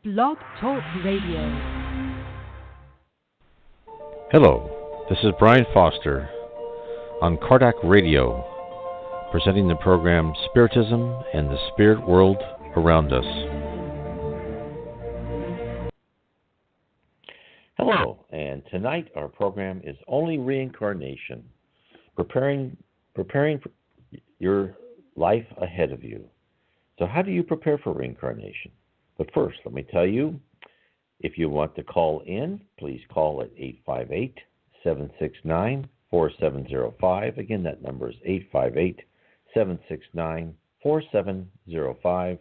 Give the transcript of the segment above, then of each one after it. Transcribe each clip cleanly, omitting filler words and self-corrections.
Blog Talk Radio. Hello, this is Brian Foster on Kardec Radio, presenting the program Spiritism and the Spirit World Around Us. Hello, and tonight our program is only reincarnation, preparing for your life ahead of you. So how do you prepare for reincarnation? But first, let me tell you, if you want to call in, please call at 858-769-4705. Again, that number is 858-769-4705.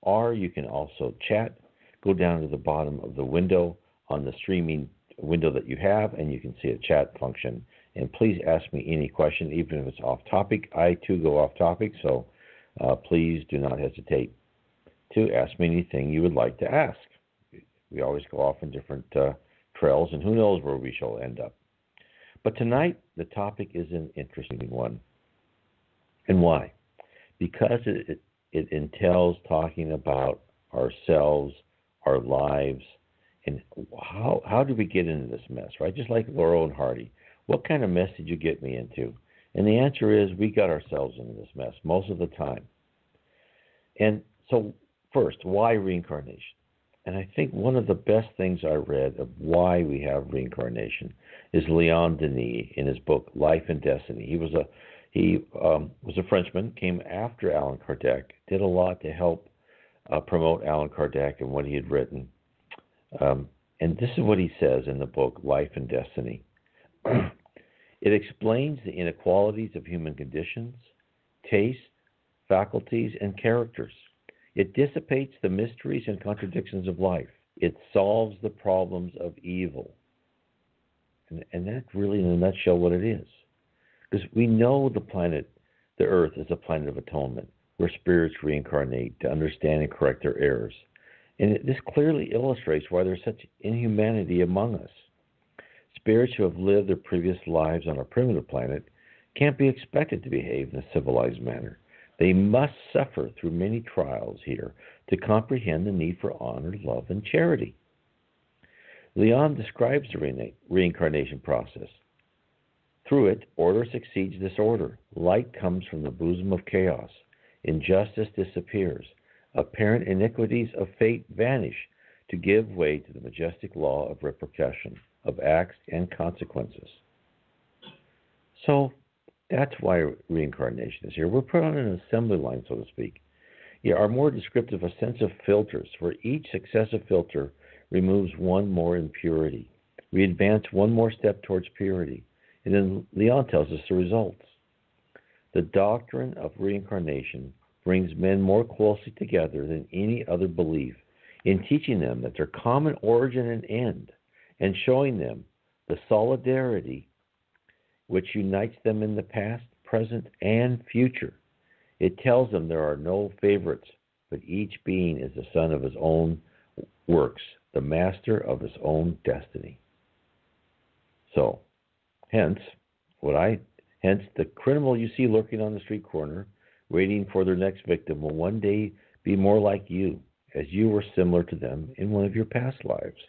Or you can also chat. Go down to the bottom of the window on the streaming window that you have, and you can see a chat function. And please ask me any question, even if it's off topic. I, too, go off topic, so please do not hesitate to ask me anything you would like to ask. We always go off in different trails, and who knows where we shall end up. But tonight, the topic is an interesting one. And why? Because it entails talking about ourselves, our lives, and how do we get into this mess, right? Just like Laurel and Hardy. What kind of mess did you get me into? And the answer is we got ourselves into this mess most of the time. And so first, why reincarnation? And I think one of the best things I read of why we have reincarnation is Leon Denis in his book Life and Destiny. He was a Frenchman, came after Allan Kardec, did a lot to help promote Allan Kardec and what he had written. And this is what he says in the book Life and Destiny. It explains the inequalities of human conditions, tastes, faculties, and characters. It dissipates the mysteries and contradictions of life. It solves the problems of evil. And that's really, in a nutshell, what it is. Because we know the planet, the Earth, is a planet of atonement, where spirits reincarnate to understand and correct their errors. And this clearly illustrates why there's such inhumanity among us. Spirits who have lived their previous lives on a primitive planet can't be expected to behave in a civilized manner. They must suffer through many trials here to comprehend the need for honor, love, and charity. Leon describes the reincarnation process. Through it, order succeeds disorder. Light comes from the bosom of chaos. Injustice disappears. Apparent iniquities of fate vanish to give way to the majestic law of repercussion, of acts and consequences. So, that's why reincarnation is here. We're put on an assembly line, so to speak. Or more descriptive, a sense of filters, where each successive filter removes one more impurity. We advance one more step towards purity. And then Leon tells us the results. The doctrine of reincarnation brings men more closely together than any other belief in teaching them that their common origin and end, and showing them the solidarity which unites them in the past, present, and future. It tells them there are no favorites, but each being is the son of his own works, the master of his own destiny. So, hence the criminal you see lurking on the street corner, waiting for their next victim, will one day be more like you, as you were similar to them in one of your past lives.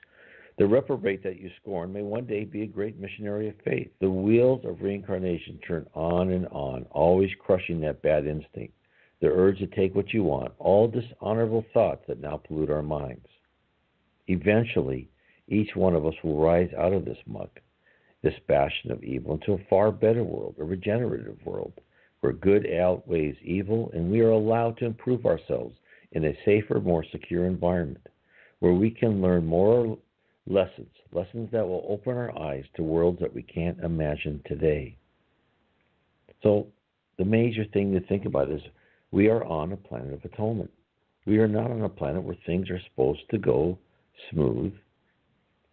The reprobate that you scorn may one day be a great missionary of faith. The wheels of reincarnation turn on and on, always crushing that bad instinct, the urge to take what you want, all dishonorable thoughts that now pollute our minds. Eventually, each one of us will rise out of this muck, this bastion of evil, into a far better world, a regenerative world, where good outweighs evil, and we are allowed to improve ourselves in a safer, more secure environment, where we can learn more lessons that will open our eyes to worlds that we can't imagine today. So the major thing to think about is we are on a planet of atonement. We are not on a planet where things are supposed to go smooth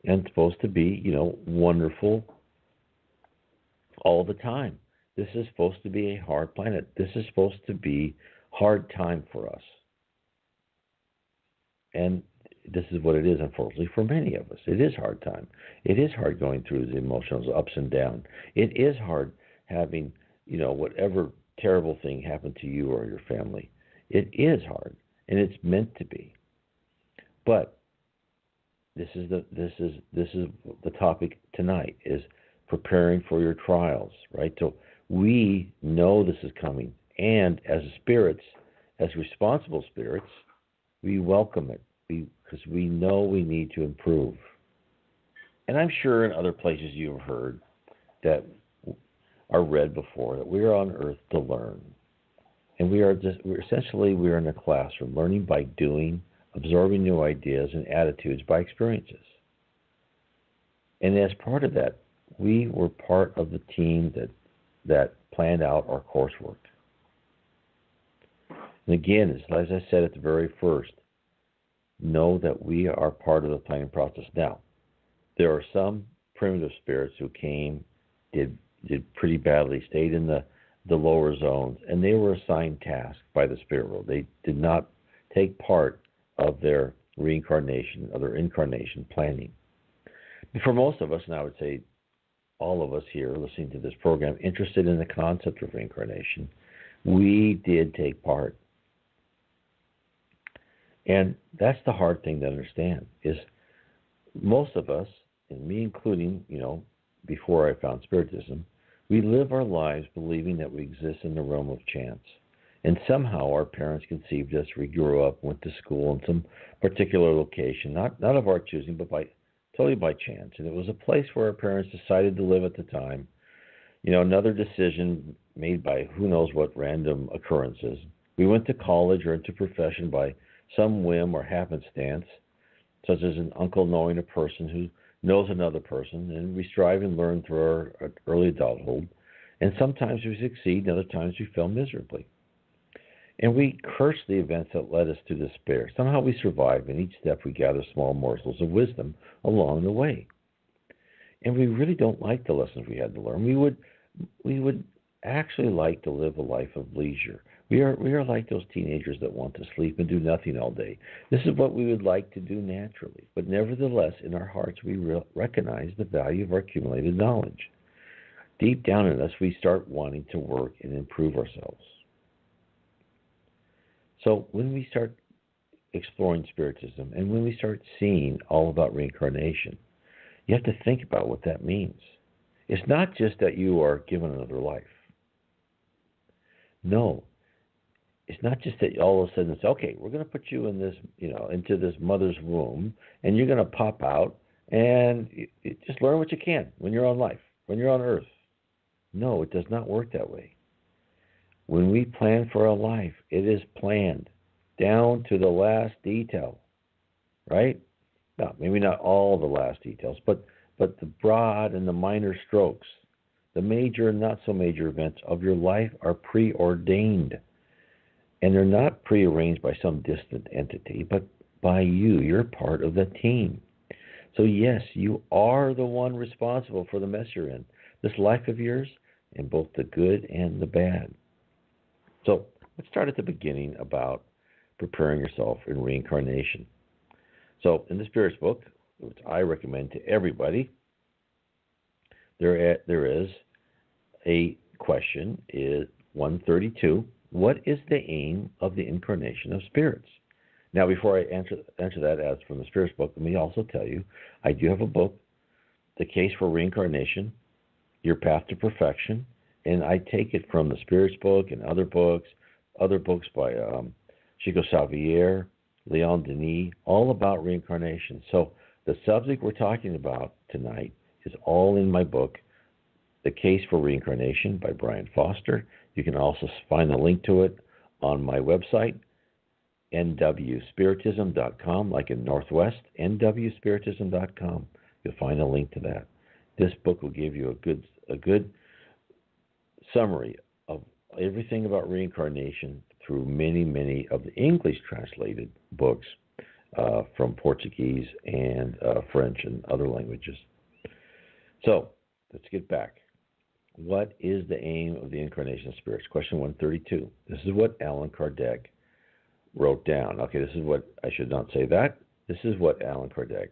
and supposed to be, wonderful all the time. This is supposed to be a hard planet. This is supposed to be hard time for us. And this is what it is, unfortunately, for many of us. It is hard time. It is hard going through the emotions, ups and downs. It is hard having, whatever terrible thing happened to you or your family. It is hard, and it's meant to be. But this is the topic tonight, is preparing for your trials, right? So we know this is coming, and as spirits, as responsible spirits, we welcome it because we know we need to improve. And I'm sure in other places you've heard that are read before that we are on earth to learn. And we're essentially in a classroom, learning by doing, absorbing new ideas and attitudes by experiences. And as part of that, we were part of the team that planned out our coursework. And again, as I said at the very first, know that we are part of the planning process. Now, there are some primitive spirits who came, did pretty badly, stayed in the lower zones, and they were assigned tasks by the spirit world. They did not take part of their reincarnation or their incarnation planning. But for most of us, and I would say all of us here listening to this program, interested in the concept of reincarnation, we did take part. And that's the hard thing to understand, is most of us, and me including, before I found Spiritism, we live our lives believing that we exist in the realm of chance. And somehow our parents conceived us, we grew up, went to school in some particular location, not of our choosing, but totally by chance. And it was a place where our parents decided to live at the time. Another decision made by who knows what random occurrences. We went to college or into profession by some whim or happenstance, such as an uncle knowing a person who knows another person, and we strive and learn through our early adulthood. And sometimes we succeed, and other times we fail miserably. And we curse the events that led us to despair. Somehow we survive, and each step we gather small morsels of wisdom along the way. And we really don't like the lessons we had to learn. We would actually like to live a life of leisure. We are like those teenagers that want to sleep and do nothing all day. This is what we would like to do naturally. But nevertheless, in our hearts, we recognize the value of our accumulated knowledge. Deep down in us, we start wanting to work and improve ourselves. So when we start exploring Spiritism and when we start seeing all about reincarnation, you have to think about what that means. It's not just that you are given another life. No. It's not just that all of a sudden it's, okay, we're going to put you in this, into this mother's womb, and you're going to pop out and you just learn what you can when you're on life, when you're on earth. No, it does not work that way. When we plan for a life, it is planned down to the last detail, right? Now, maybe not all the last details, but the broad and the minor strokes, the major and not so major events of your life are preordained. And they're not prearranged by some distant entity, but by you. You're part of the team. So yes, you are the one responsible for the mess you're in, this life of yours, and both the good and the bad. So let's start at the beginning about preparing yourself in reincarnation. So in the Spirit's book, which I recommend to everybody, there is a question, is 132. What is the aim of the incarnation of spirits? Now, before I answer that as from the Spirit's book, let me also tell you, I do have a book, The Case for Reincarnation, Your Path to Perfection, and I take it from the Spirit's book and other books by Chico Xavier, Leon Denis, all about reincarnation. So the subject we're talking about tonight is all in my book, The Case for Reincarnation by Brian Foster. You can also find a link to it on my website, nwspiritism.com, like in Northwest, nwspiritism.com. You'll find a link to that. This book will give you a good summary of everything about reincarnation through many, many of the English translated books from Portuguese and French and other languages. So let's get back. What is the aim of the incarnation of spirits? Question 132. This is what Allan Kardec wrote down. Okay, this is what, I should not say that. This is what Allan Kardec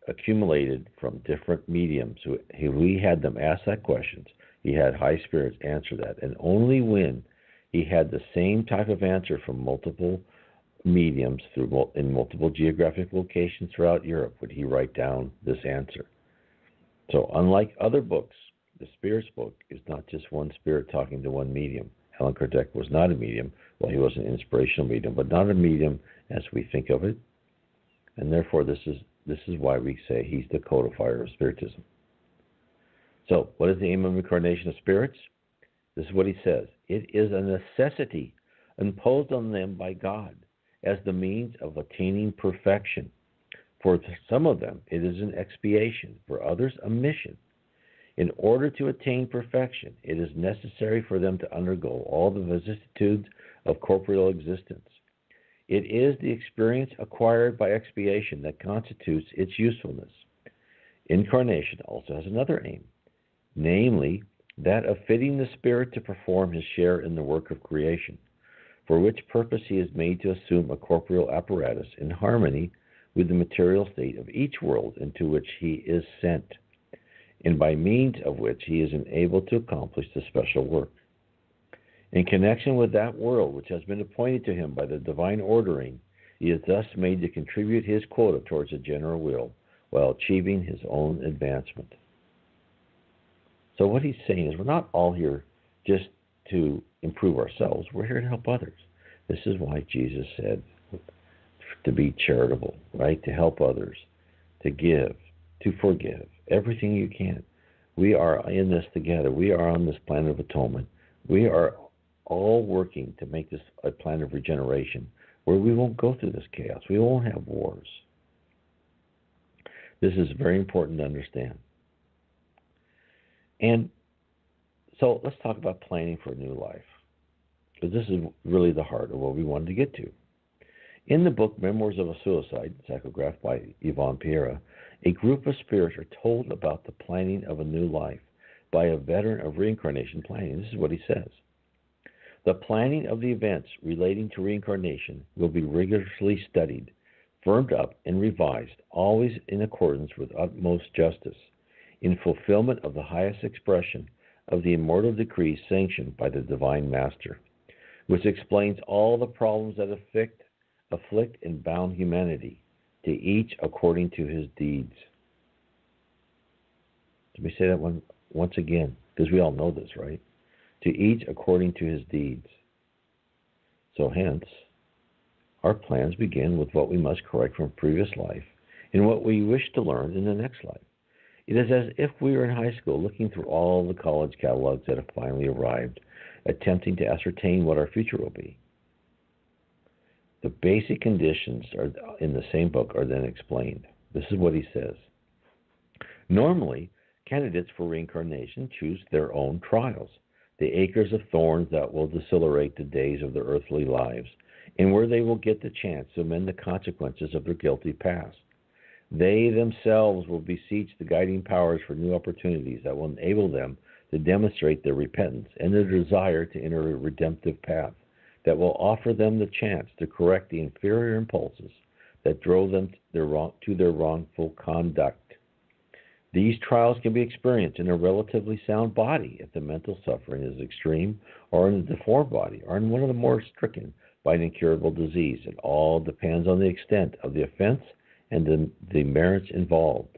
accumulated from different mediums who he had them ask that questions. He had high spirits answer that. And only when he had the same type of answer from multiple mediums in multiple geographic locations throughout Europe would he write down this answer. So unlike other books, the Spirit's book is not just one spirit talking to one medium. Allan Kardec was not a medium. Well, he was an inspirational medium, but not a medium as we think of it. And therefore, this is why we say he's the codifier of Spiritism. So, what is the aim of incarnation of spirits? This is what he says. It is a necessity imposed on them by God as the means of attaining perfection. For some of them, it is an expiation. For others, a mission. In order to attain perfection, it is necessary for them to undergo all the vicissitudes of corporeal existence. It is the experience acquired by expiation that constitutes its usefulness. Incarnation also has another aim, namely that of fitting the spirit to perform his share in the work of creation, for which purpose he is made to assume a corporeal apparatus in harmony with the material state of each world into which he is sent, and by means of which he is enabled to accomplish the special work. In connection with that world which has been appointed to him by the divine ordering, he is thus made to contribute his quota towards the general will while achieving his own advancement. So what he's saying is we're not all here just to improve ourselves. We're here to help others. This is why Jesus said to be charitable, right? To help others, to give, to forgive, everything you can. We are in this together. We are on this planet of atonement. We are all working to make this a planet of regeneration where we won't go through this chaos. We won't have wars. This is very important to understand. And so let's talk about planning for a new life, because this is really the heart of what we wanted to get to. In the book Memoirs of a Suicide, psychographed by Yvonne Pereira, a group of spirits are told about the planning of a new life by a veteran of reincarnation planning. This is what he says. The planning of the events relating to reincarnation will be rigorously studied, firmed up, and revised, always in accordance with utmost justice, in fulfillment of the highest expression of the immortal decrees sanctioned by the Divine Master, which explains all the problems that afflict and bound humanity, to each according to his deeds. Let me say that once again, because we all know this, right? To each according to his deeds. So hence, our plans begin with what we must correct from previous life and what we wish to learn in the next life. It is as if we were in high school looking through all the college catalogs that have finally arrived, attempting to ascertain what our future will be. The basic conditions are in the same book are then explained. This is what he says. Normally, candidates for reincarnation choose their own trials, the acres of thorns that will decelerate the days of their earthly lives, and where they will get the chance to amend the consequences of their guilty past. They themselves will beseech the guiding powers for new opportunities that will enable them to demonstrate their repentance and their desire to enter a redemptive path that will offer them the chance to correct the inferior impulses that drove them to their wrongful conduct. These trials can be experienced in a relatively sound body if the mental suffering is extreme, or in a deformed body, or in one of the more stricken by an incurable disease. It all depends on the extent of the offense and the merits involved.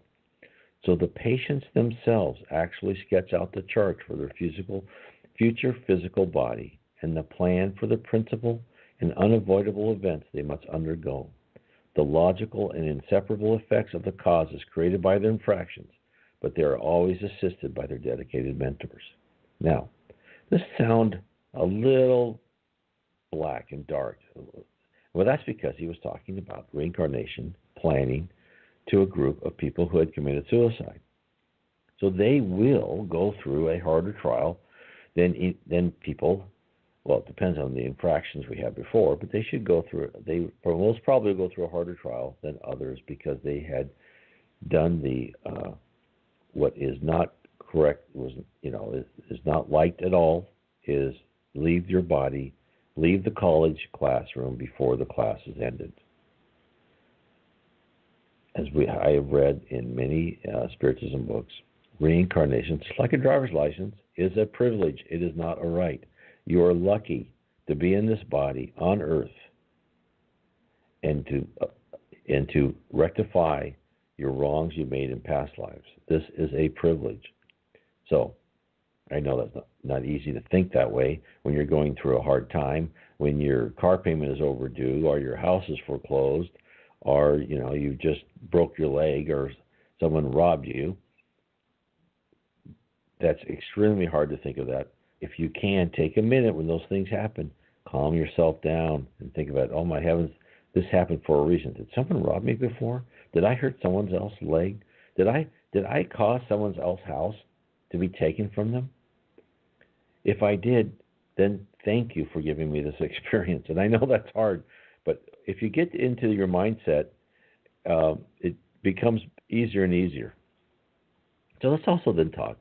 So the patients themselves actually sketch out the chart for their future physical body and the plan for the principal and unavoidable events they must undergo, the logical and inseparable effects of the causes created by their infractions, but they are always assisted by their dedicated mentors. Now, this sounds a little black and dark. Well, that's because he was talking about reincarnation planning to a group of people who had committed suicide. So they will go through a harder trial than people. Well, it depends on the infractions we had before, but they should go through. They most probably go through a harder trial than others because they had done the what is not correct, is not liked at all, is leave your body, leave the college classroom before the class is ended. As I have read in many Spiritism books, reincarnation, just like a driver's license, is a privilege. It is not a right. You are lucky to be in this body on earth and to rectify your wrongs you made in past lives. This is a privilege. So I know that's not easy to think that way when you're going through a hard time, when your car payment is overdue, or your house is foreclosed, or you just broke your leg, or someone robbed you. That's extremely hard to think of that. If you can, take a minute when those things happen, calm yourself down and think about, oh my heavens, this happened for a reason. Did someone rob me before? Did I hurt someone else's leg? Did I cause someone else's house to be taken from them? If I did, then thank you for giving me this experience. And I know that's hard, but if you get into your mindset, it becomes easier and easier. So let's also then talk.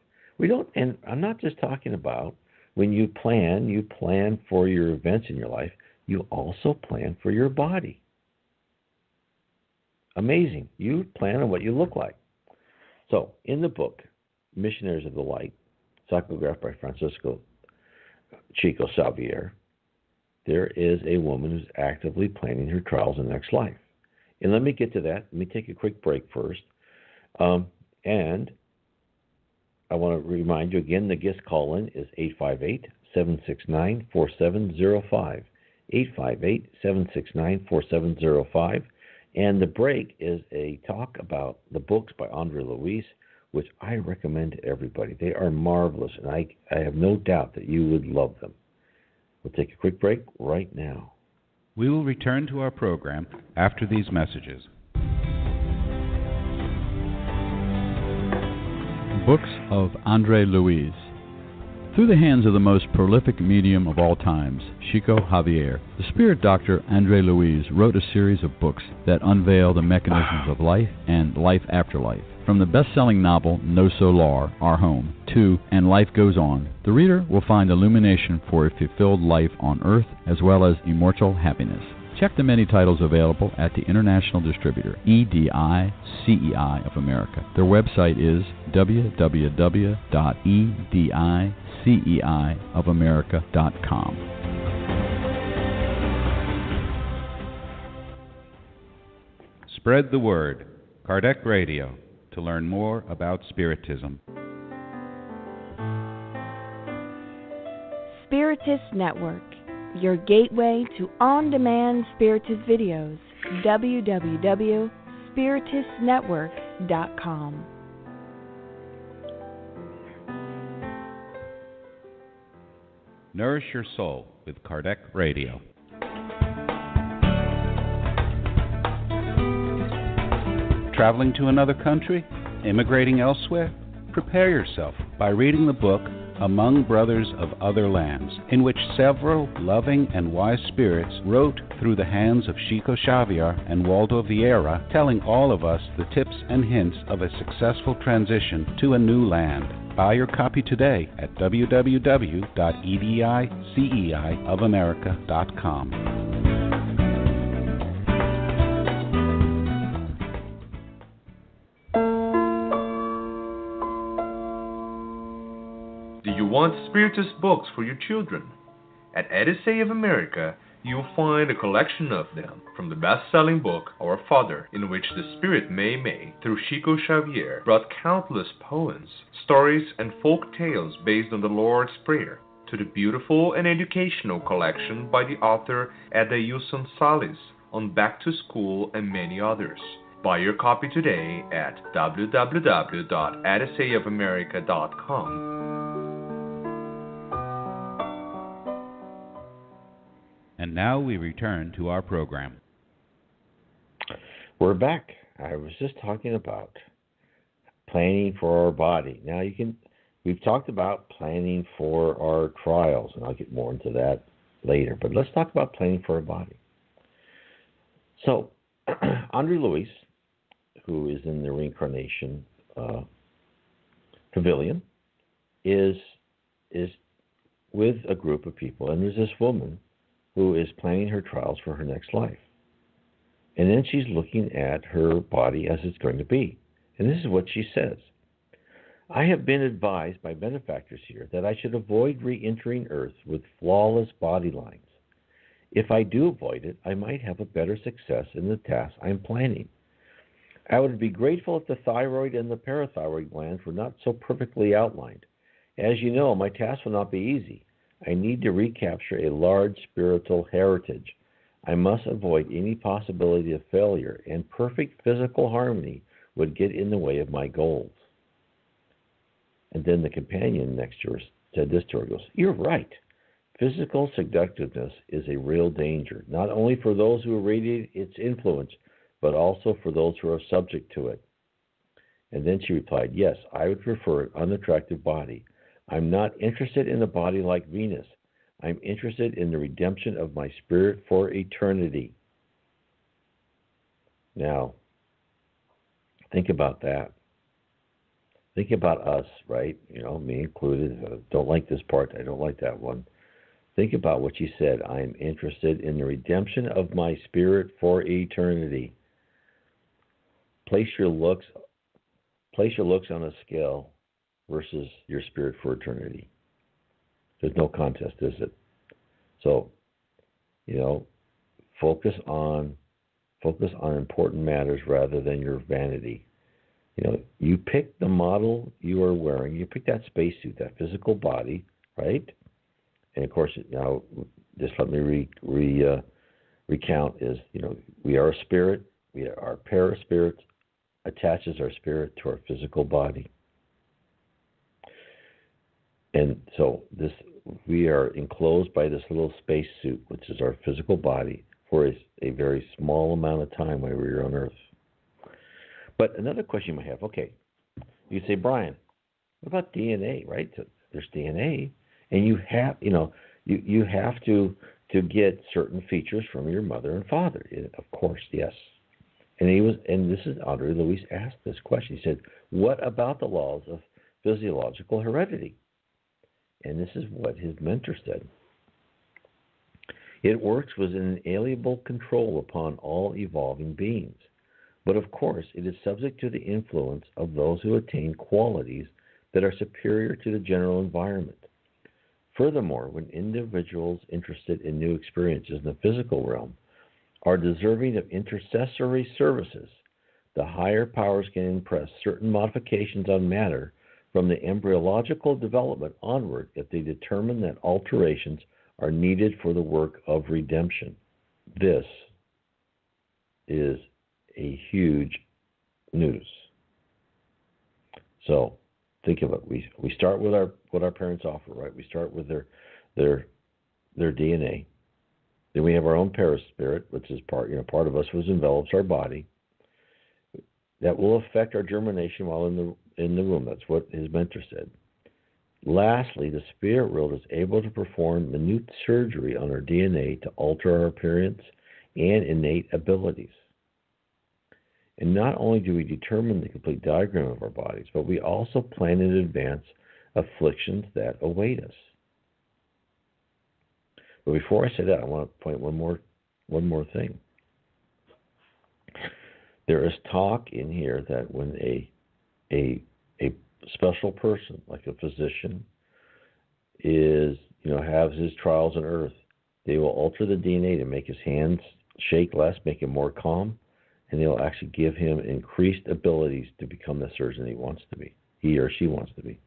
And I'm not just talking about when you plan for your events in your life, you also plan for your body. Amazing. You plan on what you look like. So in the book, Missionaries of the Light, psychographed by Francisco Chico Xavier, there is a woman who's actively planning her trials in the next life. And let me get to that. Let me take a quick break first. And I want to remind you again, the guest call-in is 858-769-4705. 858-769-4705. And the break is a talk about the books by Andre Luis, which I recommend to everybody. They are marvelous, and I have no doubt that you would love them. We'll take a quick break right now. We will return to our program after these messages. Books of Andre Luis. Through the hands of the most prolific medium of all times, Chico Xavier, the spirit doctor Andre Luis wrote a series of books that unveil the mechanisms of life and life after life. From the best-selling novel No Solar, Our Home, to And Life Goes On, the reader will find illumination for a fulfilled life on Earth as well as immortal happiness. Check the many titles available at the international distributor, EDI CEI of America. Their website is www.ediceiofamerica.com. Spread the word. Kardec Radio, to learn more about Spiritism. Spiritist Network, your gateway to on-demand Spiritist videos. www.spiritistnetwork.com. Nourish your soul with Kardec Radio. Traveling to another country? Immigrating elsewhere? Prepare yourself by reading the book Among Brothers of Other Lands, in which several loving and wise spirits wrote through the hands of Chico Xavier and Waldo Vieira, telling all of us the tips and hints of a successful transition to a new land. Buy your copy today at www.ediceiofamerica.com. Do you want Spiritist books for your children? At Edicei of America, you'll find a collection of them, from the best-selling book Our Father, in which the Spirit Mei Mei, through Chico Xavier, brought countless poems, stories, and folk tales based on the Lord's Prayer, to the beautiful and educational collection by the author Eda Yuson Salis on Back to School and many others. Buy your copy today at www.ediceiofamerica.com. And now we return to our program. We're back. I was just talking about planning for our body. Now we've talked about planning for our trials, and I'll get more into that later. But let's talk about planning for our body. So, Andre Luis, who is in the Reincarnation Pavilion, is with a group of people, and there's this woman who is planning her trials for her next life. And then she's looking at her body as it's going to be. And this is what she says. I have been advised by benefactors here that I should avoid re-entering Earth with flawless body lines. If I do avoid it, I might have a better success in the task I'm planning. I would be grateful if the thyroid and the parathyroid glands were not so perfectly outlined. As you know, my task will not be easy. I need to recapture a large spiritual heritage. I must avoid any possibility of failure, and perfect physical harmony would get in the way of my goals. And then the companion next to her said this to her, goes, "You're right. Physical seductiveness is a real danger, not only for those who irradiate its influence, but also for those who are subject to it." And then she replied, "Yes, I would prefer an unattractive body. I'm not interested in a body like Venus. I'm interested in the redemption of my spirit for eternity." Now, think about that. Think about us, right? You know, me included. Don't like this part. I don't like that one. Think about what you said. I'm interested in the redemption of my spirit for eternity. Place your looks on a scale versus your spirit for eternity. There's no contest, is it? So, you know, focus on important matters rather than your vanity. You know, you pick the model you are wearing. You pick that spacesuit, that physical body, right? And of course, now just let me recount is, you know, we are a spirit. We are our paraspirit attaches our spirit to our physical body. And so we are enclosed by this little space suit, which is our physical body, for a very small amount of time while we're on Earth. But another question you might have, okay, you say, "Brian, what about DNA, right? There's DNA, and you have, you have to get certain features from your mother and father." Of course, yes. And this is Andre Luis asked this question. He said, "What about the laws of physiological heredity?" And this is what his mentor said. "It works with an inalienable control upon all evolving beings. But of course, it is subject to the influence of those who attain qualities that are superior to the general environment. Furthermore, when individuals interested in new experiences in the physical realm are deserving of intercessory services, the higher powers can impress certain modifications on matter from the embryological development onward if they determine that alterations are needed for the work of redemption." This is a huge news. So think of it. We start with what our parents offer, right? We start with their DNA. Then we have our own paraspirit, which is part of us, which envelops our body. That will affect our germination while in the womb. That's what his mentor said. Lastly, the spirit world is able to perform minute surgery on our DNA to alter our appearance and innate abilities. And not only do we determine the complete diagram of our bodies, but we also plan in advance afflictions that await us. But before I say that, I want to point one more thing. There is talk in here that when a special person, like a physician, has his trials on Earth, they will alter the DNA to make his hands shake less, make him more calm, and they'll actually give him increased abilities to become the surgeon he or she wants to be.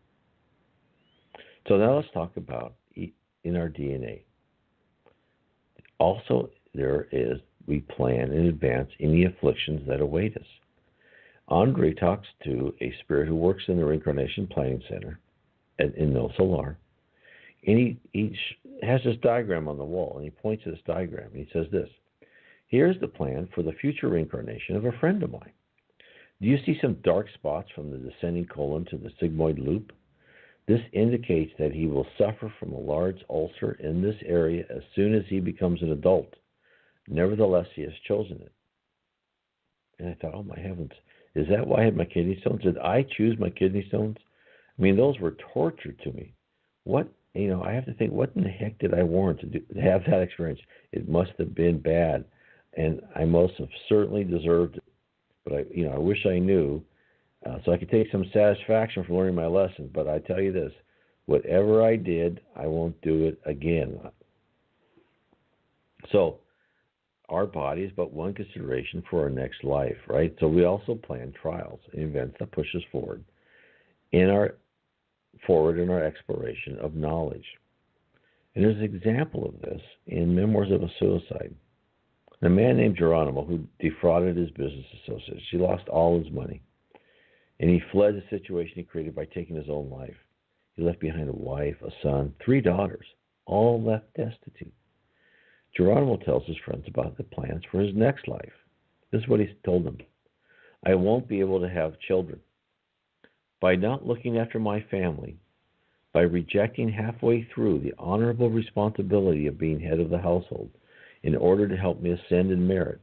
So now let's talk about in our DNA. Also, we plan in advance any afflictions that await us. Andre talks to a spirit who works in the Reincarnation Planning Center in No Solar, and he has this diagram on the wall, and he points to this diagram, and he says this: "Here's the plan for the future reincarnation of a friend of mine. Do you see some dark spots from the descending colon to the sigmoid loop? This indicates that he will suffer from a large ulcer in this area as soon as he becomes an adult. Nevertheless, he has chosen it." And I thought, oh my heavens, is that why I had my kidney stones? Did I choose my kidney stones? I mean, those were torture to me. I have to think, what in the heck did I want to have that experience? It must have been bad, and I most have certainly deserved it. But I wish I knew, so I could take some satisfaction from learning my lesson. But I tell you this, whatever I did, I won't do it again. So our body is but one consideration for our next life, right? So we also plan trials and events that push us forward in our exploration of knowledge. And there's an example of this in Memoirs of a Suicide. A man named Geronimo who defrauded his business associates. He lost all his money. And he fled the situation he created by taking his own life. He left behind a wife, a son, 3 daughters, all left destitute. Geronimo tells his friends about the plans for his next life. This is what he told them. I won't be able to have children. By not looking after my family, by rejecting halfway through the honorable responsibility of being head of the household in order to help me ascend in merit,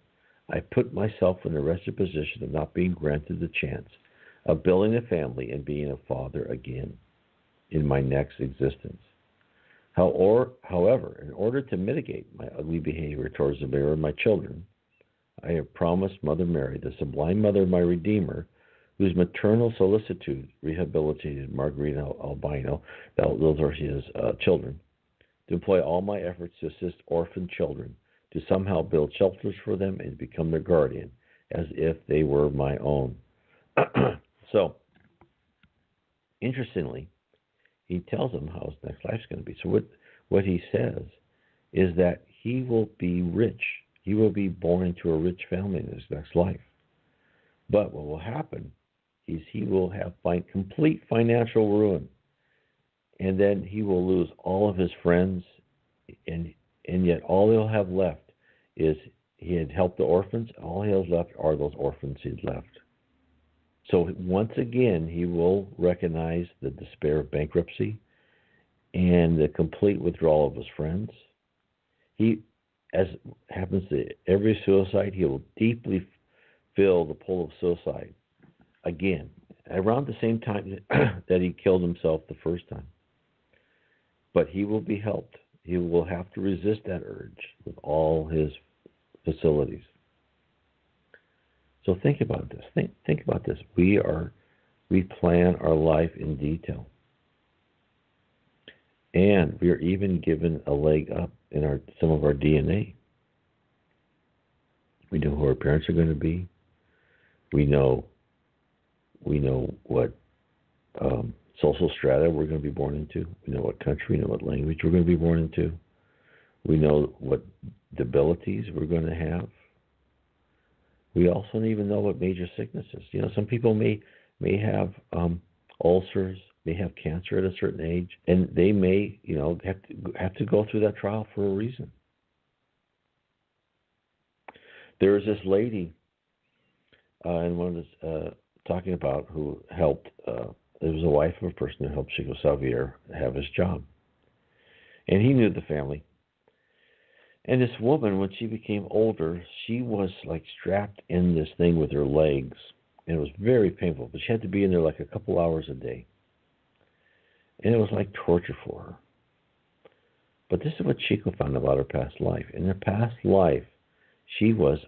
I put myself in the wretched position of not being granted the chance of building a family and being a father again in my next existence. However, in order to mitigate my ugly behavior towards the mirror of my children, I have promised Mother Mary, the Sublime Mother of my Redeemer, whose maternal solicitude rehabilitated Margarita Albino, those are his children, to employ all my efforts to assist orphan children, to somehow build shelters for them and become their guardian, as if they were my own. So, interestingly, he tells them how his next life is going to be. So what he says is that he will be rich. He will be born into a rich family in his next life. But what will happen is he will have complete financial ruin. And then he will lose all of his friends, and yet all he'll have left is he had helped the orphans. All he has left are those orphans he'd left. So once again, he will recognize the despair of bankruptcy and the complete withdrawal of his friends. He, as happens to every suicide, he will deeply feel the pull of suicide again, around the same time that he killed himself the first time. But he will be helped. He will have to resist that urge with all his facilities. So think about this. Think about this. We plan our life in detail. And we are even given a leg up in some of our DNA. We know who our parents are going to be. We know what social strata we're going to be born into. We know what country, we know what language we're going to be born into. We know what abilities we're going to have. We also even know what major sicknesses. Some people may have ulcers, may have cancer at a certain age, and they may, have to go through that trial for a reason. There was this lady, and one was talking about who helped. There was a wife of a person who helped Chico Xavier have his job, and he knew the family. And this woman, when she became older, she was like strapped in this thing with her legs. And it was very painful, but she had to be in there like a couple hours a day. And it was like torture for her. But this is what Chico found about her past life. In her past life, she was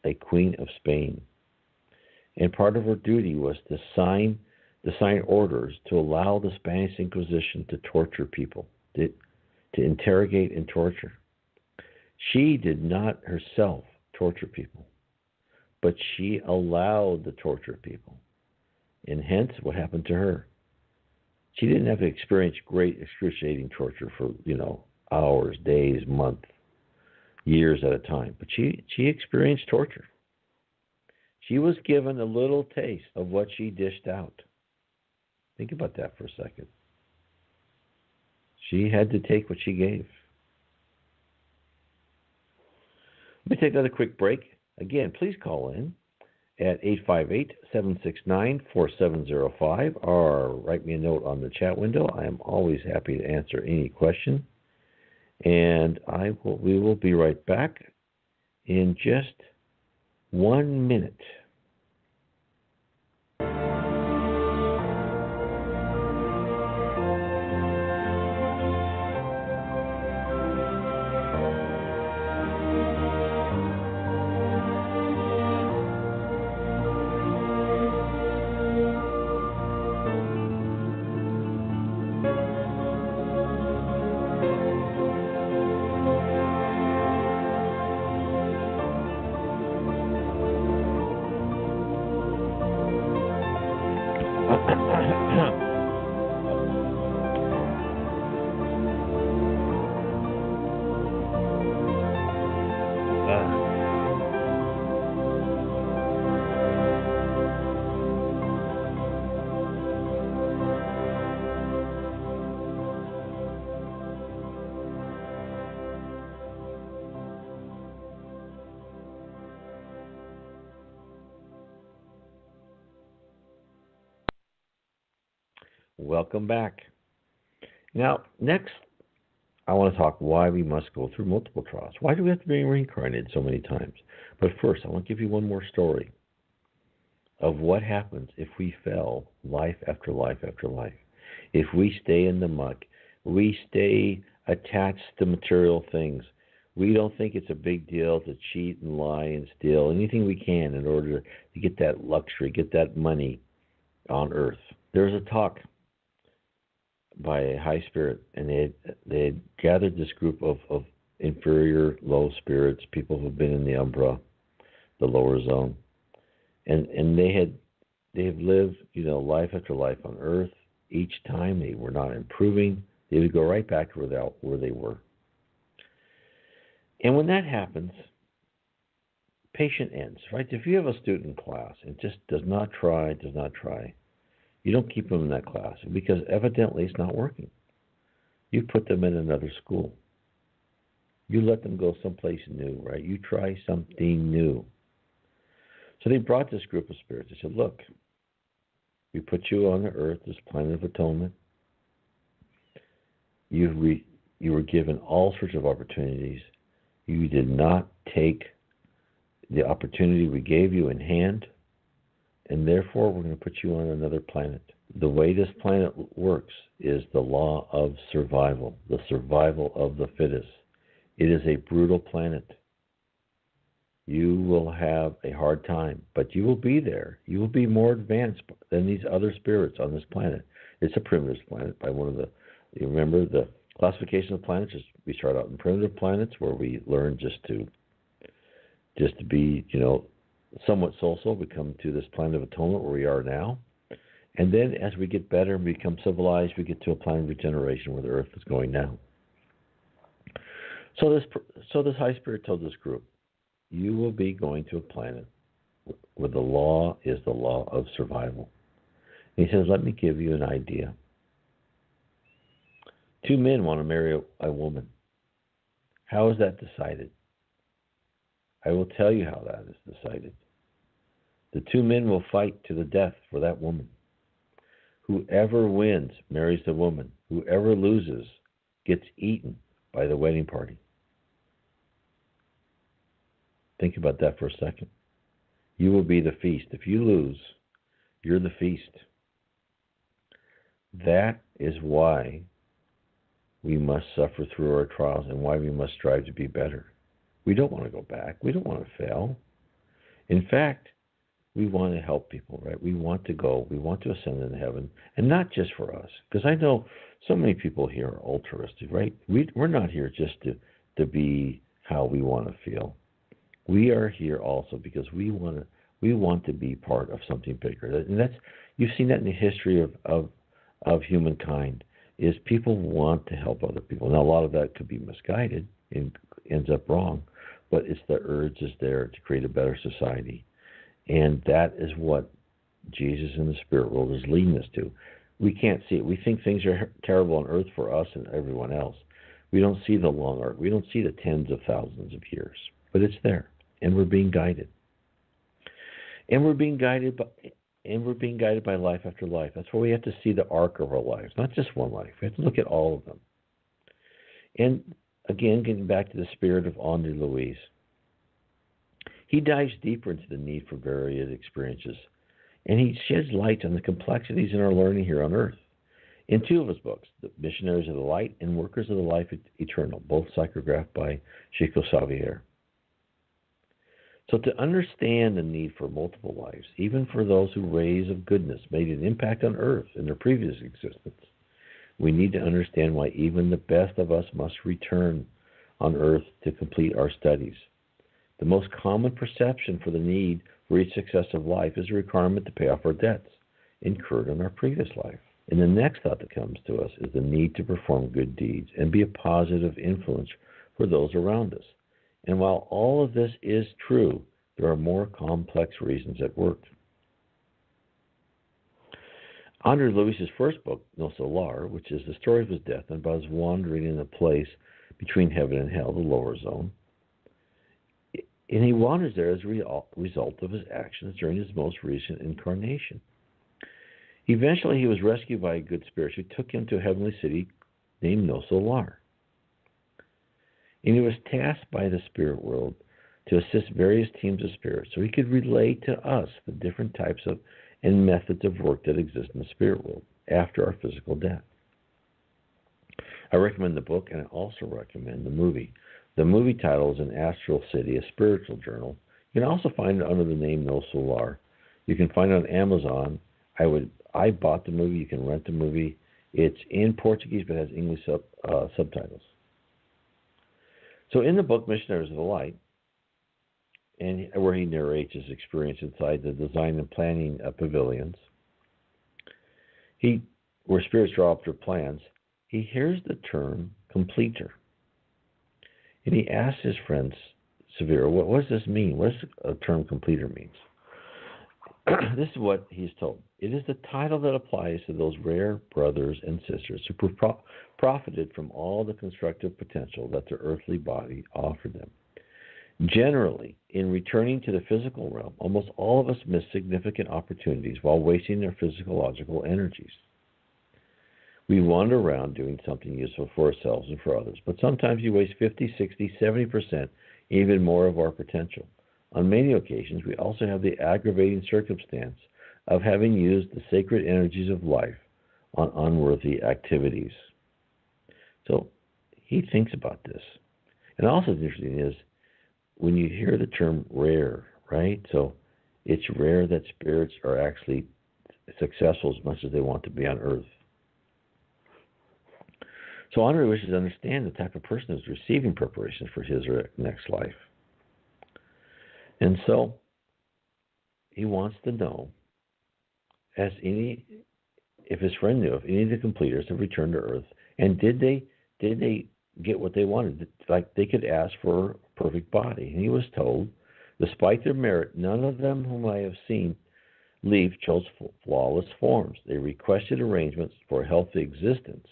a queen of Spain. And part of her duty was to sign orders to allow the Spanish Inquisition to torture people, to interrogate and torture. She did not herself torture people, but she allowed the torture people. And hence, what happened to her? She didn't have to experience great excruciating torture for, hours, days, months, years at a time. But she experienced torture. She was given a little taste of what she dished out. Think about that for a second. She had to take what she gave. Let me take another quick break. Again, please call in at 858-769-4705 or write me a note on the chat window. I am always happy to answer any question. And we will be right back in just 1 minute. Welcome back. Now, next, I want to talk why we must go through multiple trials. Why do we have to be reincarnated so many times? But first, I want to give you one more story of what happens if we fail life after life after life. If we stay in the muck, we stay attached to material things. We don't think it's a big deal to cheat and lie and steal anything we can in order to get that luxury, get that money on earth. There's a talk by a high spirit, and they had gathered this group of inferior, low spirits, people who've been in the umbra, the lower zone, and they have lived, life after life on earth. Each time they were not improving, they would go right back to where they were. And when that happens, patient ends, right? If you have a student in class and just does not try, you don't keep them in that class because evidently it's not working. You put them in another school. You let them go someplace new, right? You try something new. So they brought this group of spirits. They said, look, we put you on the earth, this planet of atonement. You were given all sorts of opportunities. You did not take the opportunity we gave you in hand, and therefore we're going to put you on another planet. The way this planet works is the law of survival, the survival of the fittest. It is a brutal planet. You will have a hard time, but you will be there. You will be more advanced than these other spirits on this planet. It's a primitive planet by one of the, you remember the classification of planets is we start out in primitive planets where we learn just to be, somewhat social. We come to this planet of atonement where we are now. And then as we get better and become civilized, we get to a planet of regeneration where the earth is going now. So this high spirit told this group, you will be going to a planet where the law is the law of survival. And he says, let me give you an idea. 2 men want to marry a woman. How is that decided? I will tell you how that is decided. The 2 men will fight to the death for that woman. Whoever wins marries the woman. Whoever loses gets eaten by the wedding party. Think about that for a second. You will be the feast. If you lose, you're the feast. That is why we must suffer through our trials and why we must strive to be better. We don't want to go back. We don't want to fail. In fact, we want to help people, right? We want to go. We want to ascend into heaven, and not just for us. Because I know so many people here are altruistic, right? We're not here just to be how we want to feel. We are here also because we want to be part of something bigger. And that's, you've seen that in the history of humankind, is people want to help other people. Now, a lot of that could be misguided and ends up wrong, but it's the urge is there to create a better society. And that is what Jesus in the spirit world is leading us to. We can't see it. We think things are terrible on earth for us and everyone else. We don't see the long arc. We don't see the tens of thousands of years, but it's there, and we're being guided. And we're being guided by life after life. That's why we have to see the arc of our lives, not just one life. We have to look at all of them. And again, getting back to the spirit of Andre Louise, he dives deeper into the need for varied experiences, and he sheds light on the complexities in our learning here on earth. In 2 of his books, The Missionaries of the Light and Workers of the Life Eternal, both psychographed by Chico Xavier. So to understand the need for multiple lives, even for those whose rays of goodness made an impact on earth in their previous existence, we need to understand why even the best of us must return on earth to complete our studies. The most common perception for the need for each successive life is a requirement to pay off our debts. incurred in our previous life. And the next thought that comes to us is the need to perform good deeds and be a positive influence for those around us. And while all of this is true, there are more complex reasons at work. Andre Luis's first book, No Solar, which is the story of his death and about his wandering in a place between heaven and hell, the lower zone, and he wanders there as a result of his actions during his most recent incarnation. Eventually, he was rescued by a good spirit who took him to a heavenly city named No Solar. And he was tasked by the spirit world to assist various teams of spirits so he could relay to us the different types of and methods of work that exist in the spirit world after our physical death. I recommend the book, and I also recommend the movie. The movie title is An Astral City, a spiritual journal. You can also find it under the name No Solar. You can find it on Amazon. I bought the movie. You can rent the movie. It's in Portuguese but has English subtitles. So in the book Missionaries of the Light, and where he narrates his experience inside the design and planning pavilions, where spirits draw up their plans, he hears the term completer. And he asks his friend Severo, what does this mean? What does a term completer mean? This is what he's told. It is the title that applies to those rare brothers and sisters who profited from all the constructive potential that their earthly body offered them. Generally, in returning to the physical realm, almost all of us miss significant opportunities while wasting their physiological energies. We wander around doing something useful for ourselves and for others, but sometimes you waste 50, 60, 70%, even more of our potential. On many occasions, we also have the aggravating circumstance of having used the sacred energies of life on unworthy activities. So he thinks about this. And also interesting is when you hear the term rare, right? So it's rare that spirits are actually successful as much as they want to be on Earth. So Andre wishes to understand the type of person who's receiving preparation for his or next life. And so he wants to know, if his friend knew, if any of the completers have returned to Earth, and did they get what they wanted? Like they could ask for a perfect body. And he was told, despite their merit, none of them whom I have seen leave chose flawless forms. They requested arrangements for a healthy existence.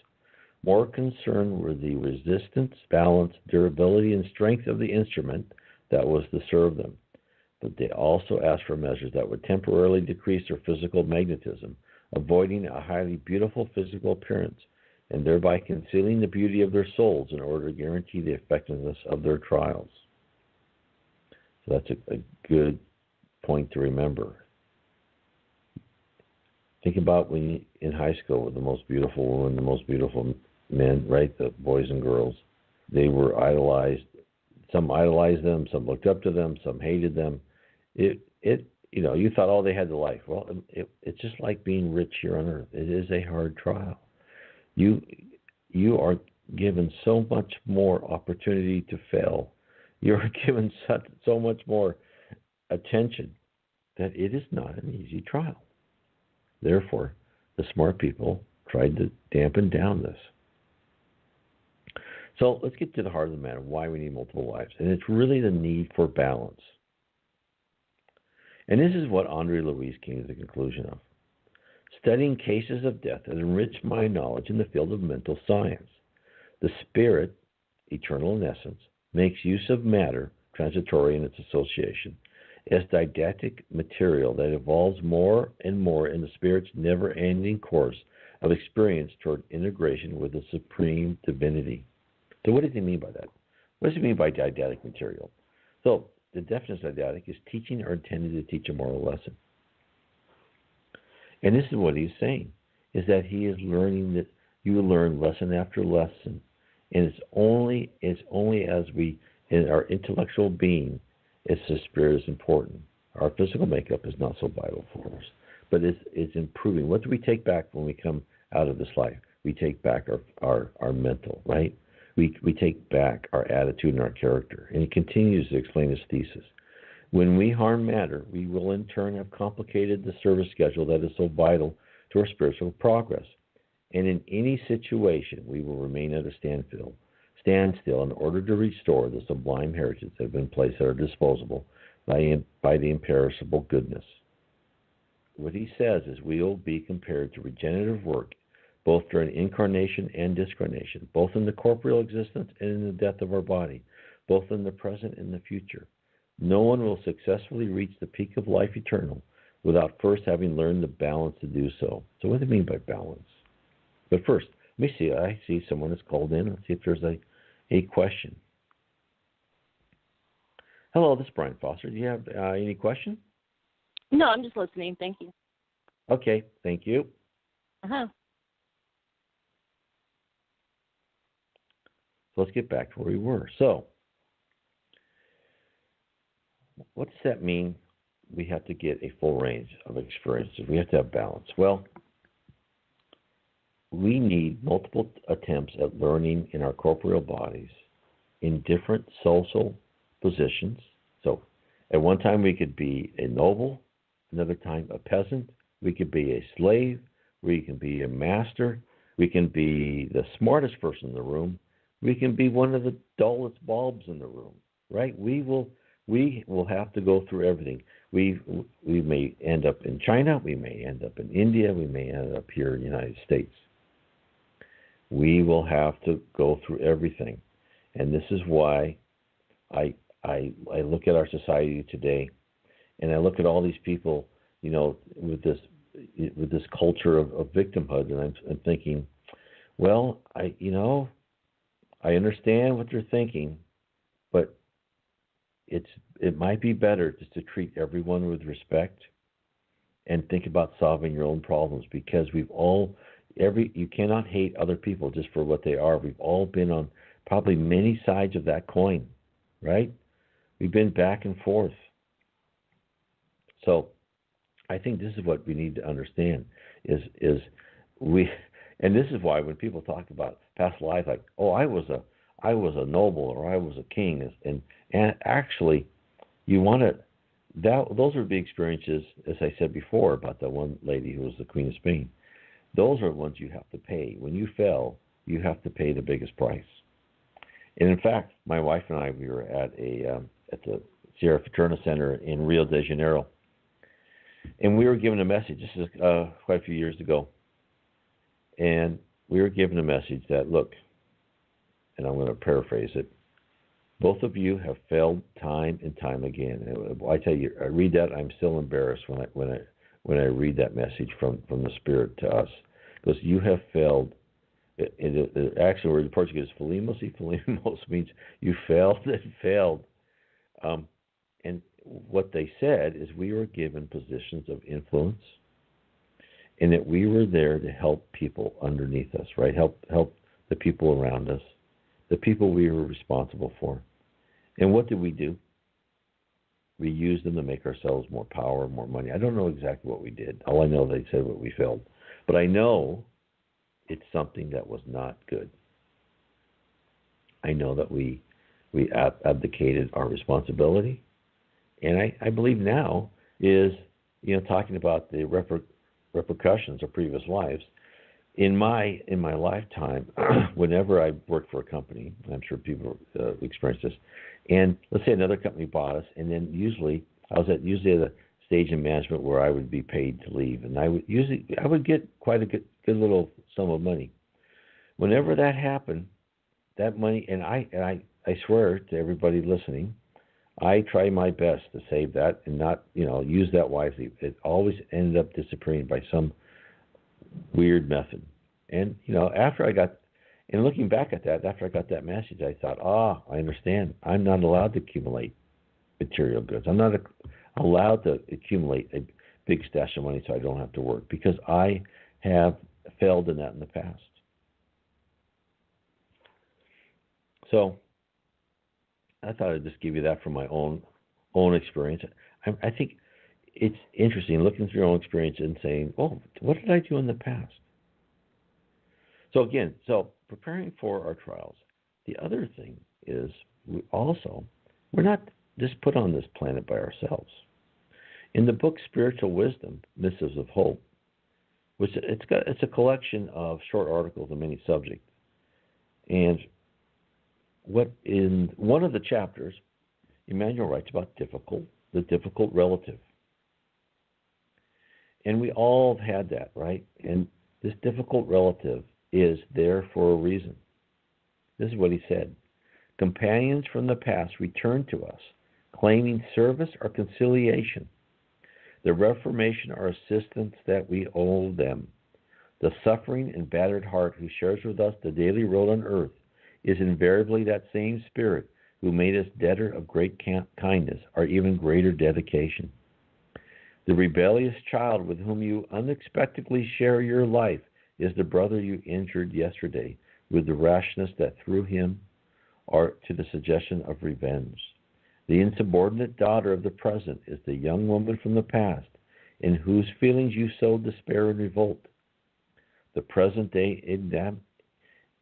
More concerned were the resistance, balance, durability, and strength of the instrument that was to serve them. But they also asked for measures that would temporarily decrease their physical magnetism, avoiding a highly beautiful physical appearance, and thereby concealing the beauty of their souls in order to guarantee the effectiveness of their trials. So that's a good point to remember. Think about when you, in high school, with the most beautiful women, the most beautiful men, right? The boys and girls, they were idolized. Some idolized them, some looked up to them, some hated them. You thought, oh, they had the life. Well, it's just like being rich here on Earth. It is a hard trial. You are given so much more opportunity to fail. You are given so much more attention that it is not an easy trial. Therefore, the smart people tried to dampen down this. So let's get to the heart of the matter, why we need multiple lives. And it's really the need for balance. And this is what Andre Luis came to the conclusion of. Studying cases of death has enriched my knowledge in the field of mental science. The spirit, eternal in essence, makes use of matter, transitory in its association, as didactic material that evolves more and more in the spirit's never-ending course of experience toward integration with the supreme divinity. So what does he mean by that? What does he mean by didactic material? So the definition of didactic is teaching or intended to teach a moral lesson. And this is what he's saying, is that he is learning that you learn lesson after lesson. And it's only as we, in our intellectual being, as the spirit is important. Our physical makeup is not so vital for us, but it's improving. What do we take back when we come out of this life? We take back our mental, right? We take back our attitude and our character. And he continues to explain his thesis. When we harm matter, we will in turn have complicated the service schedule that is so vital to our spiritual progress. And in any situation, we will remain at a standstill in order to restore the sublime heritage that have been placed at our disposal by the imperishable goodness. What he says is we will be compared to regenerative work, both during incarnation and discarnation, both in the corporeal existence and in the death of our body, both in the present and the future. No one will successfully reach the peak of life eternal without first having learned the balance to do so. So what do you mean by balance? But first, let me see. I see someone that's called in. Let's see if there's a question. Hello, this is Brian Foster. Do you have any question? No, I'm just listening. Thank you. Okay, thank you. Uh-huh. So let's get back to where we were. So, what does that mean? We have to get a full range of experiences. We have to have balance. Well, we need multiple attempts at learning in our corporeal bodies in different social positions. So, at one time we could be a noble, another time a peasant. We could be a slave. We can be a master. We can be the smartest person in the room. We can be one of the dullest bulbs in the room, right? We will have to go through everything. We may end up in China. We may end up in India. We may end up here in the United States. We will have to go through everything. And this is why I look at our society today, and I look at all these people, with this culture of victimhood, and I'm thinking, well, I understand what they're thinking, but it might be better just to treat everyone with respect and think about solving your own problems, because you cannot hate other people just for what they are. We've all been on probably many sides of that coin, right? We've been back and forth. So I think this is what we need to understand is and this is why when people talk about past life, like, oh, I was a noble or I was a king, and actually you want to those are the experiences, as I said before about the one lady who was the Queen of Spain. Those are the ones you have to pay. When you fell, you have to pay the biggest price. And in fact, my wife and I, we were at the Sierra Fraterna Center in Rio de Janeiro, and we were given a message. This is quite a few years ago, and we were given a message that, look, and I'm going to paraphrase it, both of you have failed time and time again. And I tell you, I read that, I'm still embarrassed when I read that message from the Spirit to us, because you have failed. The actual word in Portuguese is falimos. Falimos means you failed and failed. And what they said is we were given positions of influence, and that we were there to help people underneath us, right? Help the people around us, the people we were responsible for. And what did we do? We used them to make ourselves more power, more money. I don't know exactly what we did. All I know, they said what we failed. But I know it's something that was not good. I know that we abdicated our responsibility. And I believe now is, talking about the repercussions of previous lives. In my lifetime, whenever I worked for a company, I'm sure people experience this, and let's say another company bought us, and then usually I was at the stage in management where I would be paid to leave, and I would get quite a good little sum of money. Whenever that happened, that money, and I swear to everybody listening, I try my best to save that and not use that wisely. It always ended up disappearing by some weird method. And looking back at that, after I got that message, I thought, I understand. I'm not allowed to accumulate material goods. I'm not allowed to accumulate a big stash of money so I don't have to work, because I have failed in that in the past. So I thought I'd just give you that from my own experience. I think it's interesting looking through your own experience and saying, oh, what did I do in the past? So again, preparing for our trials. The other thing is we're not just put on this planet by ourselves. In the book Spiritual Wisdom, Missives of Hope, which it's a collection of short articles on many subjects. And what in one of the chapters, Emmanuel writes about the difficult relative. And we all have had that, right? And this difficult relative is there for a reason. This is what he said. Companions from the past return to us, claiming service or conciliation, the reformation or assistance that we owe them. The suffering and battered heart who shares with us the daily road on earth is invariably that same spirit who made us debtor of great kindness or even greater dedication. The rebellious child with whom you unexpectedly share your life is the brother you injured yesterday with the rashness that threw him or to the suggestion of revenge. The insubordinate daughter of the present is the young woman from the past in whose feelings you sow despair and revolt. The present-day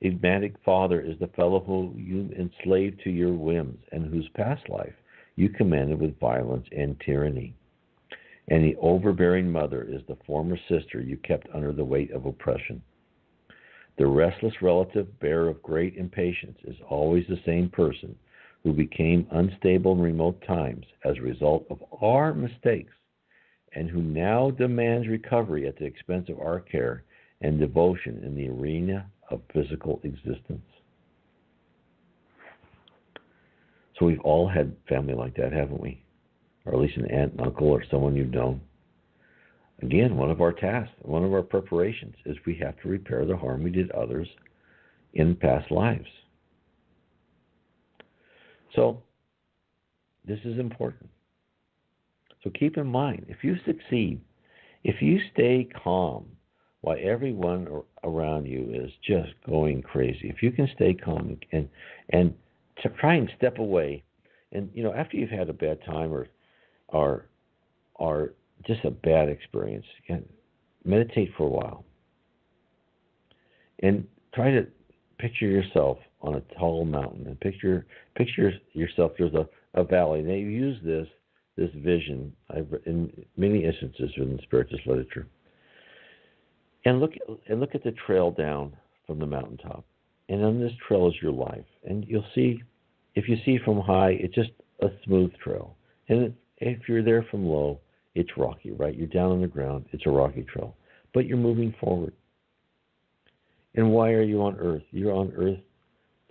enigmatic father is the fellow who you enslaved to your whims and whose past life you commanded with violence and tyranny. And the overbearing mother is the former sister you kept under the weight of oppression. The restless relative bearer of great impatience is always the same person who became unstable in remote times as a result of our mistakes and who now demands recovery at the expense of our care and devotion in the arena of physical existence. So we've all had family like that, haven't we? Or at least an aunt and uncle or someone you've known. Again, one of our tasks, one of our preparations is we have to repair the harm we did others in past lives. So this is important. So keep in mind, if you succeed, if you stay calm while everyone around you is just going crazy, if you can stay calm and to try and step away, and after you've had a bad time or just a bad experience, meditate for a while and try to picture yourself on a tall mountain and picture yourself. There's a valley. They use this vision in many instances in the Spiritist literature. And look at the trail down from the mountaintop. And on this trail is your life. And you'll see, if you see from high, it's just a smooth trail. And if you're there from low, it's rocky, right? You're down on the ground. It's a rocky trail. But you're moving forward. And why are you on earth? You're on earth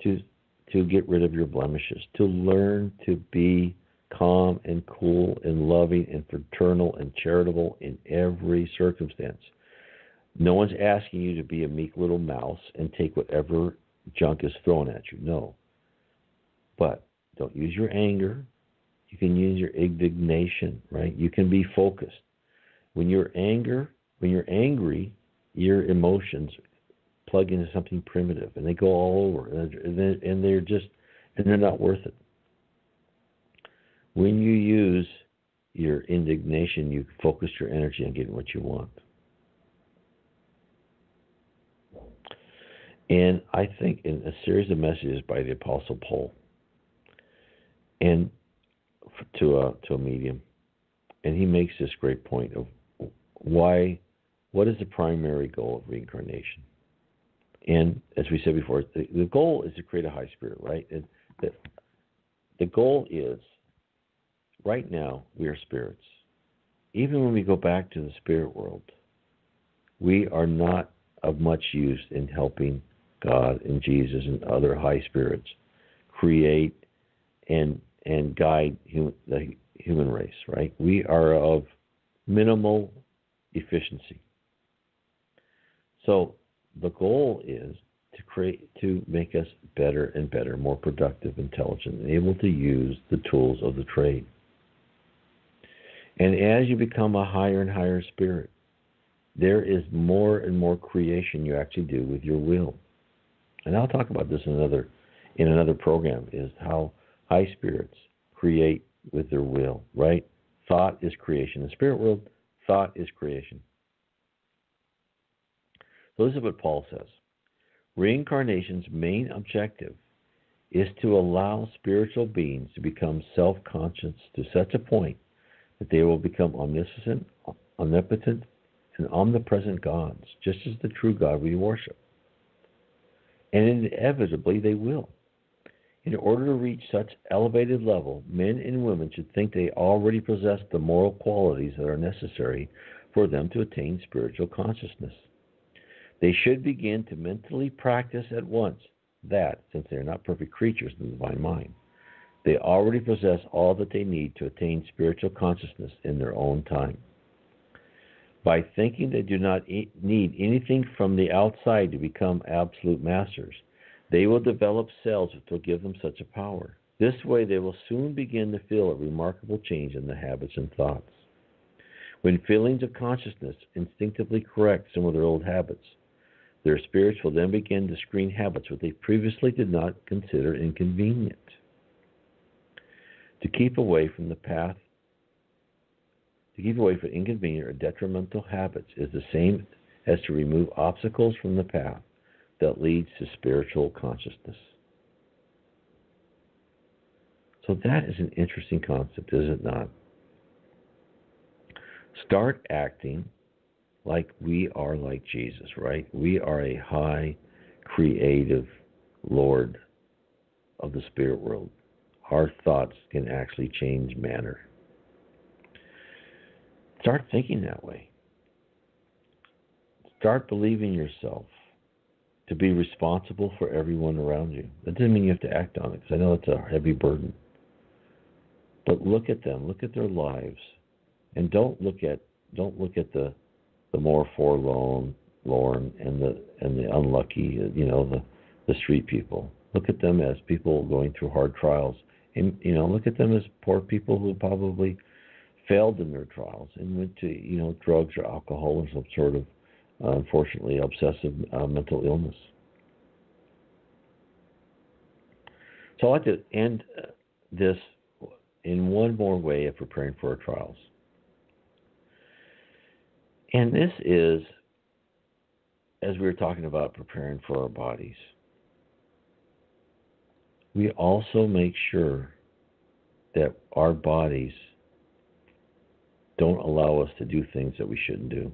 to get rid of your blemishes, to learn to be calm and cool and loving and fraternal and charitable in every circumstance. No one's asking you to be a meek little mouse and take whatever junk is thrown at you. No. But don't use your anger. You can use your indignation, right? You can be focused. When you're angry, your emotions plug into something primitive and they go all over and they're not worth it. When you use your indignation, you focus your energy on getting what you want. And I think in a series of messages by the Apostle Paul and to a medium, and he makes this great point of what is the primary goal of reincarnation? And as we said before, the goal is to create a high spirit, right? And the goal is, right now, we are spirits. Even when we go back to the spirit world, we are not of much use in helping God and Jesus and other high spirits create and guide the human race, right? We are of minimal efficiency. So the goal is to make us better and better, more productive, intelligent, and able to use the tools of the trade. And as you become a higher and higher spirit, there is more and more creation you actually do with your will. And I'll talk about this in another program, is how high spirits create with their will, right? Thought is creation. In the spirit world, thought is creation. So this is what Paul says. Reincarnation's main objective is to allow spiritual beings to become self-conscious to such a point that they will become omniscient, omnipotent, and omnipresent gods, just as the true God we worship. And inevitably they will. In order to reach such elevated level, men and women should think they already possess the moral qualities that are necessary for them to attain spiritual consciousness. They should begin to mentally practice at once that, since they are not perfect creatures in the divine mind, they already possess all that they need to attain spiritual consciousness in their own time. By thinking they do not need anything from the outside to become absolute masters, they will develop cells which will give them such a power. This way they will soon begin to feel a remarkable change in their habits and thoughts. When feelings of consciousness instinctively correct some of their old habits, their spirits will then begin to screen habits which they previously did not consider inconvenient. To keep away from the path, to keep away from inconvenient or detrimental habits is the same as to remove obstacles from the path that leads to spiritual consciousness. So that is an interesting concept, is it not? Start acting like we are like Jesus, right? We are a high, creative Lord of the spirit world. Our thoughts can actually change matter. Start thinking that way. Start believing yourself to be responsible for everyone around you. That doesn't mean you have to act on it, because I know it's a heavy burden. But look at them, look at their lives, and don't look at the more forlorn and the unlucky, the street people. Look at them as people going through hard trials, and look at them as poor people who probably failed in their trials and went to drugs or alcohol or some sort of unfortunately obsessive mental illness. So I'd like to end this in one more way of preparing for our trials. And this is, as we were talking about preparing for our bodies, we also make sure that our bodies don't allow us to do things that we shouldn't do.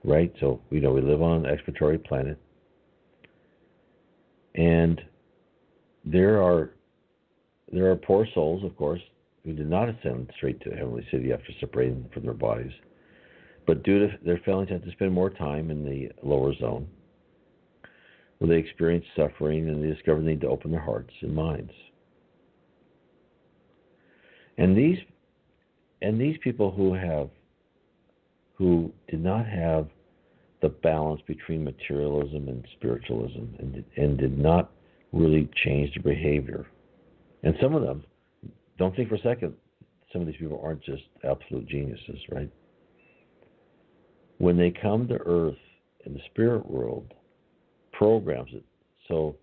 Right? So, we live on an expiratory planet. And there are poor souls, of course, who did not ascend straight to the heavenly city after separating from their bodies. But due to their failings, have to spend more time in the lower zone, where they experience suffering and they discover the need to open their hearts and minds. And these people who did not have the balance between materialism and spiritualism and did not really change their behavior. And some of them, don't think for a second, some of these people aren't just absolute geniuses, right? When they come to Earth in the spirit world, programs it so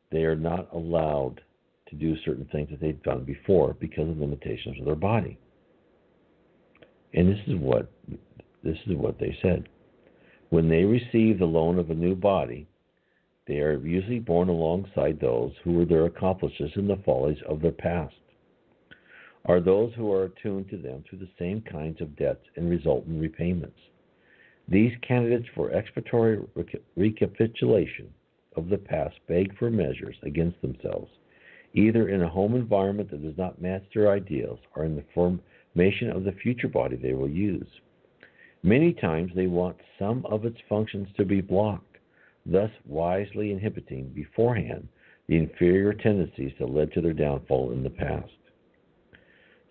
they are not allowed to do certain things that they've done before because of limitations of their body. And this is what they said. When they receive the loan of a new body, they are usually born alongside those who were their accomplices in the follies of their past, are those who are attuned to them through the same kinds of debts and resultant repayments. These candidates for expiatory recapitulation of the past beg for measures against themselves, either in a home environment that does not match their ideals or in the formation of the future body they will use. Many times they want some of its functions to be blocked, thus wisely inhibiting beforehand the inferior tendencies that led to their downfall in the past.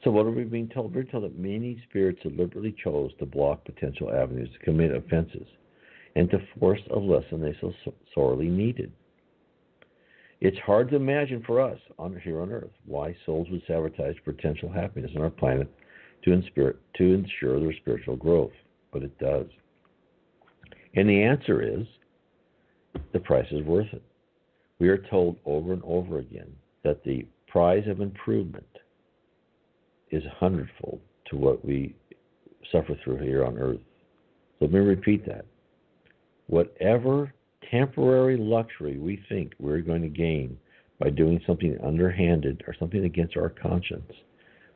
So what are we being told? We're told that many spirits deliberately chose to block potential avenues to commit offenses and to force a lesson they so sorely needed. It's hard to imagine for us here on Earth why souls would sabotage potential happiness on our planet to ensure their spiritual growth, but it does. And the answer is, the price is worth it. We are told over and over again that the prize of improvement is 100-fold to what we suffer through here on Earth. So let me repeat that. Whatever temporary luxury we think we're going to gain by doing something underhanded or something against our conscience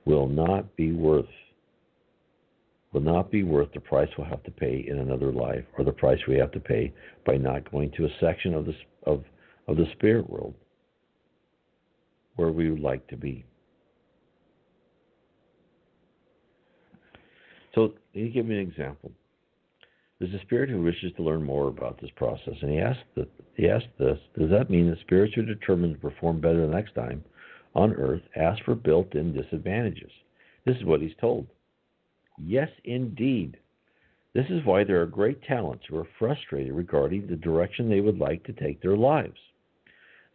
will not be worth the price we'll have to pay in another life, or the price we have to pay by not going to a section of the spirit world where we would like to be. So, let me give you an example. There's a spirit who wishes to learn more about this process, and he asked this: does that mean that spirits who are determined to perform better the next time on Earth ask for built-in disadvantages? This is what he's told. Yes, indeed. This is why there are great talents who are frustrated regarding the direction they would like to take their lives.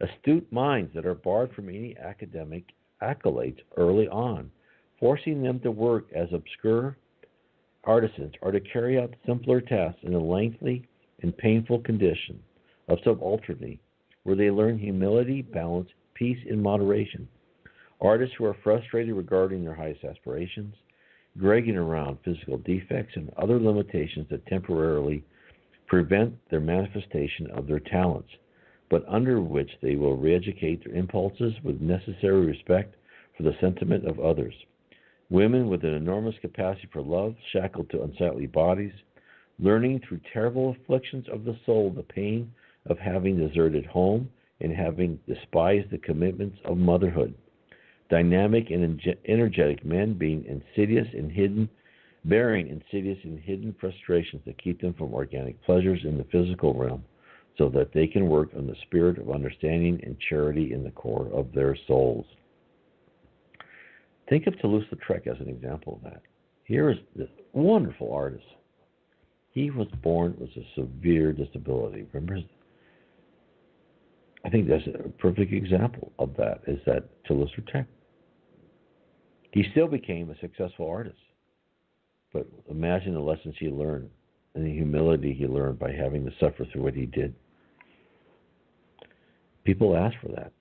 Astute minds that are barred from any academic accolades early on, forcing them to work as obscure artisans are to carry out simpler tasks in a lengthy and painful condition of subalternity, where they learn humility, balance, peace, and moderation. Artists who are frustrated regarding their highest aspirations, dragging around physical defects and other limitations that temporarily prevent their manifestation of their talents, but under which they will re-educate their impulses with necessary respect for the sentiment of others. Women with an enormous capacity for love, shackled to unsightly bodies, learning through terrible afflictions of the soul the pain of having deserted home and having despised the commitments of motherhood. Dynamic and energetic men being bearing insidious and hidden frustrations that keep them from organic pleasures in the physical realm, so that they can work on the spirit of understanding and charity in the core of their souls. Think of Toulouse-Lautrec as an example of that. Here is this wonderful artist. He was born with a severe disability. Remember, I think that's a perfect example of that, is that Toulouse-Lautrec. He still became a successful artist. But imagine the lessons he learned and the humility he learned by having to suffer through what he did. People ask for that.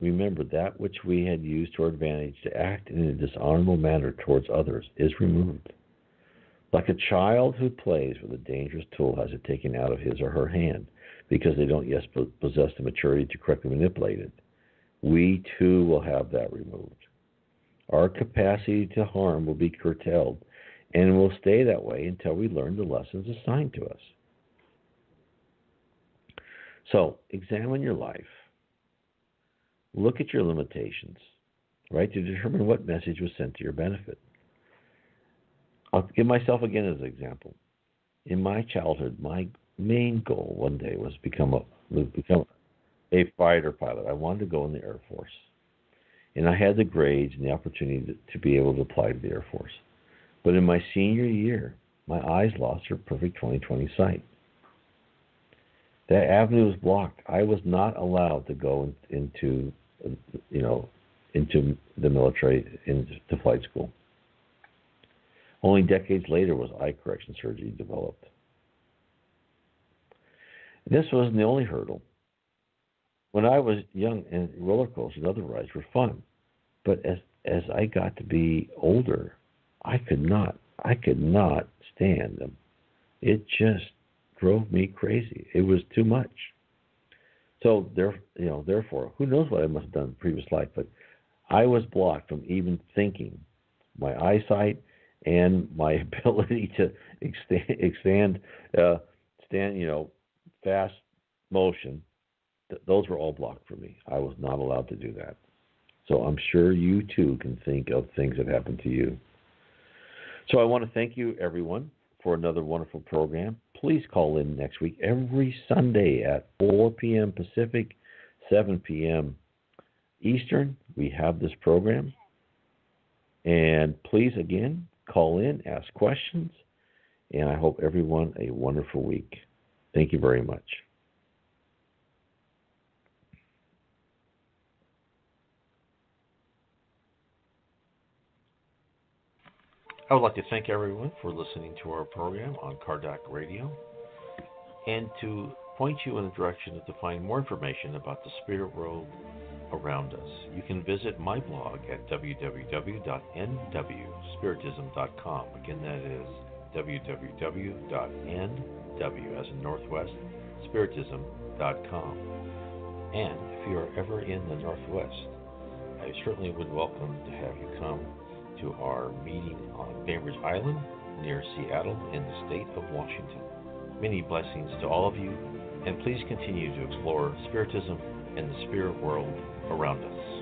Remember, that which we had used to our advantage to act in a dishonorable manner towards others is removed. Like a child who plays with a dangerous tool has it taken out of his or her hand because they don't yet possess the maturity to correctly manipulate it. We too will have that removed. Our capacity to harm will be curtailed and will stay that way until we learn the lessons assigned to us. So, examine your life. Look at your limitations, right, to determine what message was sent to your benefit. I'll give myself again as an example. In my childhood, my main goal one day was become a fighter pilot. I wanted to go in the Air Force. And I had the grades and the opportunity to be able to apply to the Air Force. But in my senior year, my eyes lost their perfect 20/20 sight. That avenue was blocked. I was not allowed to go into the military, into flight school. Only decades later was eye correction surgery developed. This wasn't the only hurdle. When I was young, and roller coasters and other rides were fun, but as I got to be older, I could not stand them. It just drove me crazy. It was too much. So therefore, who knows what I must have done in previous life, but I was blocked from even thinking. My eyesight and my ability to stand fast motion, those were all blocked for me. I was not allowed to do that. So I'm sure you too can think of things that happened to you. So I want to thank you, everyone, for another wonderful program. Please call in next week every Sunday at 4 p.m. Pacific, 7 p.m. Eastern. We have this program. And please, again, call in, ask questions, and I hope everyone a wonderful week. Thank you very much. I would like to thank everyone for listening to our program on Kardec Radio, and to point you in the direction to find more information about the spirit world around us. You can visit my blog at www.nwspiritism.com. Again, that is www.nw as in Northwest, Spiritism.com. And if you are ever in the Northwest, I certainly would welcome to have you come to our meeting on Bainbridge Island near Seattle in the state of Washington. Many blessings to all of you, and please continue to explore Spiritism and the spirit world around us.